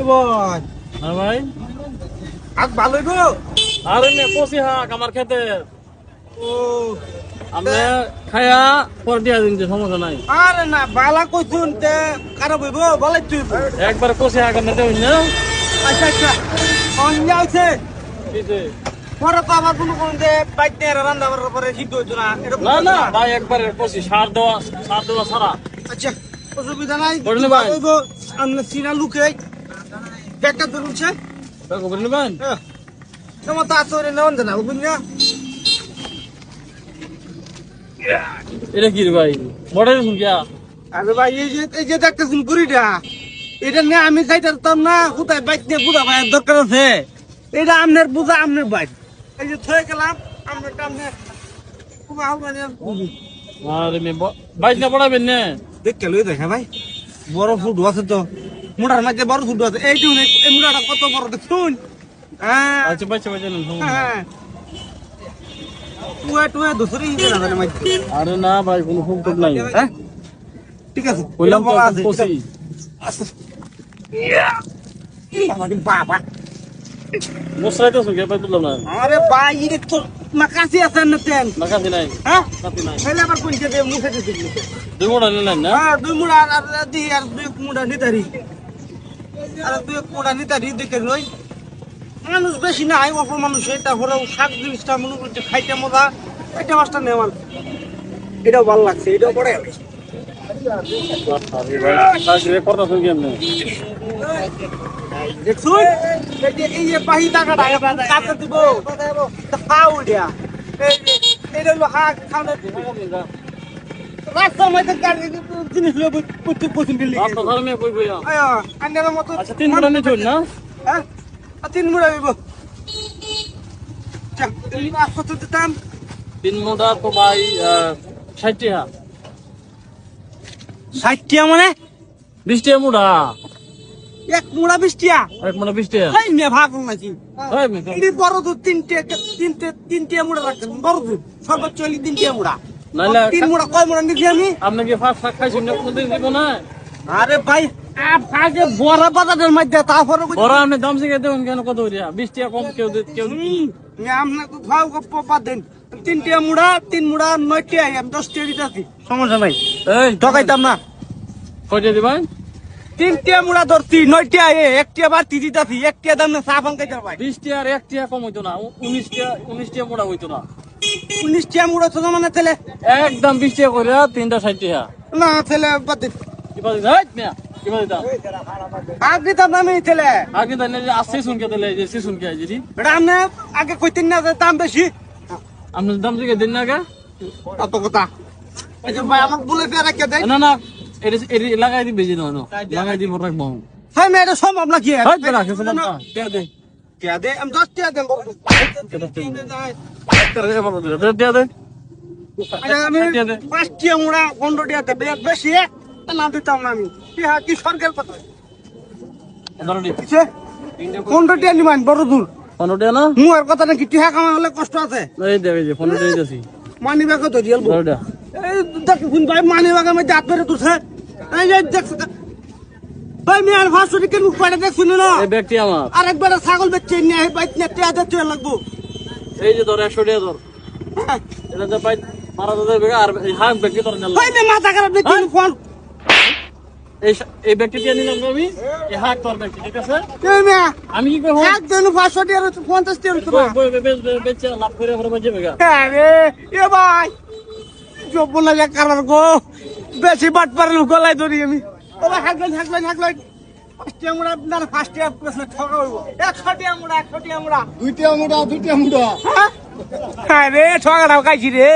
ভাই হ্যাঁ ভাই আজ ভালোই গো। আরে নে কষি হাক আমার খেতে ও আমরা খায়া পর দিয়া দিন যে সমস্যা নাই আরে না বালা কইছুন তে খারাপ হইব ভালাই তুই। একবার কষি হাক নিতে হইন না আচ্ছা আচ্ছা অন্য আছে দিতে পরে তো আমার কোনো কোন যে বাইক নিয়ে রান্না করার পরে সিদ্ধ হইতো না এরকম না না ভাই একবারে কষি সার দেওয়া সারা আচ্ছা অসুবিধা নাই করলে ভাই। হইব আমরা সিনা লুকে ব্যাগটা ধরুনছে খবর নেবেন তোমার তো আসরে নেওয়ান না বুঝলি এটা কি রে ভাই বড় শুন কিয়া আরে ভাই এই যে দেখতেছেন গুড়িটা এটা নিয়ে আমি খাইতাম না কোথায় বাইক নিয়ে বুঝা ভাই দরকার আছে এটা আপনার বুঝা আপনার বাইক এই যে থয়ে গেলাম আপনার টামনে আরে মে বাইক না পড়াবেন না দেখতে লই দেখা ভাই বড় ফুটো আছে তো মুড়ার মাঝে বড় ফুটো আছে এই দেখুন এই মুড়াটা কত বড় দেখুন হ্যাঁ আচ্ছা বাচ্চা বাচ্চা নেন হ্যাঁ টুয়া টুয়া দুসরি হিসেবে না জানে মাঝে আরে না ভাই কোনো ফুল টুক নাই হ্যাঁ ঠিক আছে কইলাম তো আছে কষি আমাকে বাবা মশলাই তো শুনকে ভাই তুললাম না আরে ভাই এটা তো মাকাসি আছে না তেন না কাছে নাই হ্যাঁ কাছে নাই তাহলে আবার কোন যে মুখে দিতে দুই মোড়া নিলেন না হ্যাঁ দুই মুড়া আর দি আর দুই মুড়া নিতারি আর দুই মুড়া নিতারি দেখে লই মানুষ বেশি নাই অল্প মানুষ এটা হলো শাক জিনিসটা মনে করছে খাইতে মজা এটা মাছটা নেওয়ার এটাও ভালো লাগছে এটাও পড়ে গেছে আরে ভাই কাছে করতে শুন কেমনে দেখছুন এই যে পাহি টাকাটা কাটতে দিব খাও দিয়া এটা হলো হাক খাওয়া রাস্তার মধ্যে গাড়ি জিনিস লোক পশ্চিম বিল্ডিং আপনার ধর্মে কই কই আন্নার মতো আচ্ছা তিন মোড়া নিচুন না হ্যাঁ তিন মুড়া দিব কত দিতাম তিন মোড়া তো ভাই 60 টাকা 60 টিয়া মানে 20 টাকা মোড়া এক মুড়া 20 টিয়া এক মোড়া 20 টাকা এই মে ভাগ নাকি এই মে এই বড় দুধ তিনটে মুড়া রাখছেন বড় দুধ সর্বোচ্চ হলে 3 টিয়া মুড়া নাইলে তিন মুড়া কয় মুড়া নিছি আমি আপনি কি ফাস্ট ফাস্ট খাইছেন না কোনদিন দিব না আরে ভাই আগে বড় বাজারের মধ্যে তারপরে বড় আপনি দাম শিখে দেবেন কেন কত হইয়া 20 টাকা কম কেউ আমরা তো খাও গপ্প বাদ দেন 3 টিয়া মুড়া 3 মুড়া 9 টিয়া আমি 10 টিয়া দিতেছি সমস্যা নাই এই ঠকাইতাম না কয়টা দিবেন 3 টিয়া মুড়া ধরতি 9 টিয়া এক টিয়া বাড়তি দিতেছি এক টিয়া দাম না চা ফান খাইতে ভাই 20 টাকা আর 1 টাকা কম হইতো না 19 টাকা মোড়া হইতো না 19 টিয়া মুড়া তো মানে ছেলে একদম 20 টাকা করে তিনটা 60 টাকা না ছেলে বাদ দিন কি বাদ এই মিয়া কি বাদ দাও আগ দিতাম না আমি ছেলে আগে তো যে আসছে শুনকে দিলে যে সে শুনকে আইজি এটা আপনি আগে কইতেন না যে দাম বেশি আপনি দাম শিখে দিন না আগে অত কথা এই যে ভাই আমাকে বলে দিয়ে রাখে দেয় না না এর লাগাই দি বেজি না লাগাই দি মোর রাখবো হ্যাঁ মেয়ে এটা সম্ভব না কি হাত বেরা কিছু না কে দে টিয়া দে আমি 10 টিয়া দেন দে দে আমি 5 টিয়া মুড়া 15 টিয়া দেবে বেশি না দিতাম না আমি কি সরকার কথা ধরো দি কিছে 15 টিয়া নিমান বড় দূর 15 টাকা না মুয়ের কথা নাকি টিয়া কামা হলে কষ্ট আছে এই দে এই যে 15 টাকা দিছি মানি ব্যাগ তো রিয়েল ধরো দে এই দেখ কোন ভাই মানি ব্যাগের মধ্যে হাত ধরে তুলছে এই যে দেখ ভাই মিয়ার ভাষণে কেন মুখ পাড়ে দেখ শুনো না এই ব্যক্তি আমার আরেকবার ছাগল বেচে নিয়ে বাইক নিয়ে টিয়া দিতে লাগবো এই যে ধর 100 টাকা ধর এটা যে পাই মারা তো দেবে আর এই হাক ব্যক্তি ধর নিলাম ভাই মে মাথা খারাপ দেখি ফোন এই ব্যক্তি দিয়ে নিলাম আমি এই হাক তোর ব্যক্তি ঠিক আছে এই মে আমি কি করব এক দিন 500 টিয়া 50 টিয়া রুতো বেচে লাভ করে পরে বাজে বেগা আরে এ ভাই জব না যা কারার গো বেশি বাট পারল গলাই ধরি আমি ও ভাই হাগলেন ফার্স্ট টিয়া মুড়া আপনার ফার্স্ট টিয়া প্রশ্ন ঠকা হইব 100 টিয়া মুড়া 2 টিয়া মুড়া দুইটা মুড়া হ্যাঁ আরে ঠকা দাও খাইছি রে